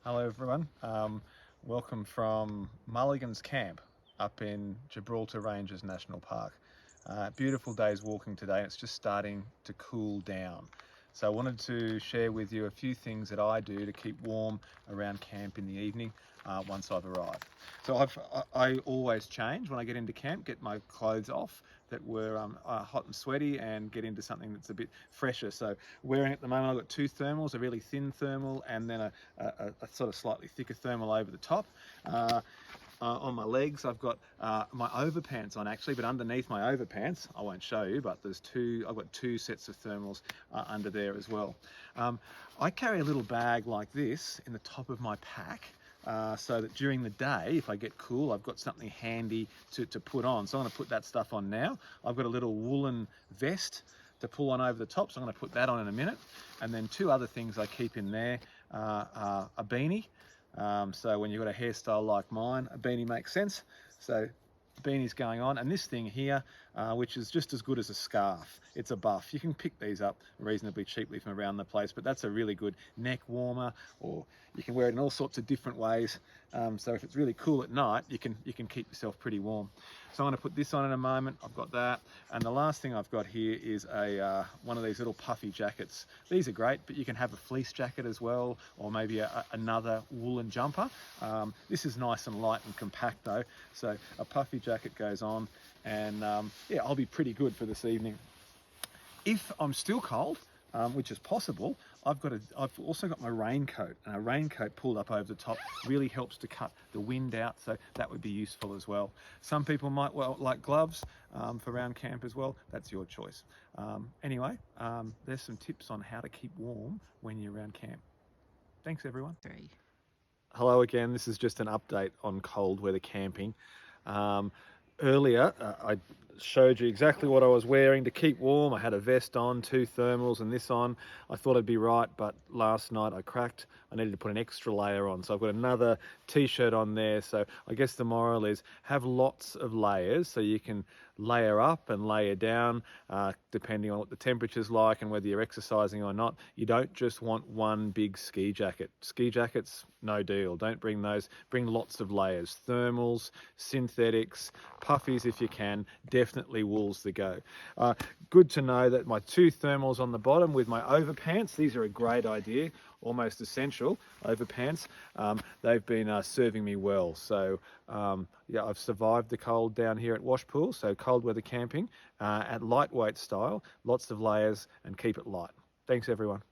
Hello everyone, welcome from Mulligan's Camp up in Gibraltar Ranges National Park. Beautiful day's walking today, and it's just starting to cool down. So I wanted to share with you a few things that I do to keep warm around camp in the evening once I've arrived. So I always change when I get into camp, get my clothes off that were hot and sweaty and get into something that's a bit fresher. So wearing at the moment, I've got two thermals, a really thin thermal and then a sort of slightly thicker thermal over the top. On my legs I've got my overpants on actually, but underneath my overpants, I won't show you, but I've got two sets of thermals under there as well. I carry a little bag like this in the top of my pack, so that during the day, if I get cool, I've got something handy to put on. So I'm going to put that stuff on now. I've got a little woolen vest to pull on over the top, so I'm going to put that on in a minute. And then two other things I keep in there are a beanie. So when you've got a hairstyle like mine, a beanie makes sense. So beanies going on, and this thing here, which is just as good as a scarf. It's a buff. You can pick these up reasonably cheaply from around the place, but that's a really good neck warmer, or you can wear it in all sorts of different ways. So if it's really cool at night, you can keep yourself pretty warm. So I'm going to put this on in a moment. I've got that, and the last thing I've got here is one of these little puffy jackets. These are great, but you can have a fleece jacket as well, or maybe another woolen jumper. This is nice and light and compact though, so a puffy jacket goes on, and yeah, I'll be pretty good for this evening. If I'm still cold, which is possible, I've also got my raincoat, and a raincoat pulled up over the top really helps to cut the wind out, so that would be useful as well. Some people might like gloves for around camp as well. That's your choice. Anyway, there's some tips on how to keep warm when you're around camp. Thanks everyone. Hello again, this is just an update on cold weather camping. Earlier I showed you exactly what I was wearing to keep warm. I had a vest on, two thermals and this on. I thought I'd be right, but last night I cracked. I needed to put an extra layer on, so I've got another t-shirt on there. So I guess the moral is have lots of layers so you can layer up and layer down depending on what the temperature's like and whether you're exercising or not. You don't just want one big ski jacket. Ski jackets, no deal. Don't bring those. Bring lots of layers. Thermals, synthetics, puffies if you can. Definitely wool's the go. Good to know that my two thermals on the bottom with my overpants, these are a great idea, almost essential overpants. They've been serving me well. So yeah, I've survived the cold down here at Washpool. So cold weather camping at lightweight style, lots of layers, and keep it light. Thanks everyone.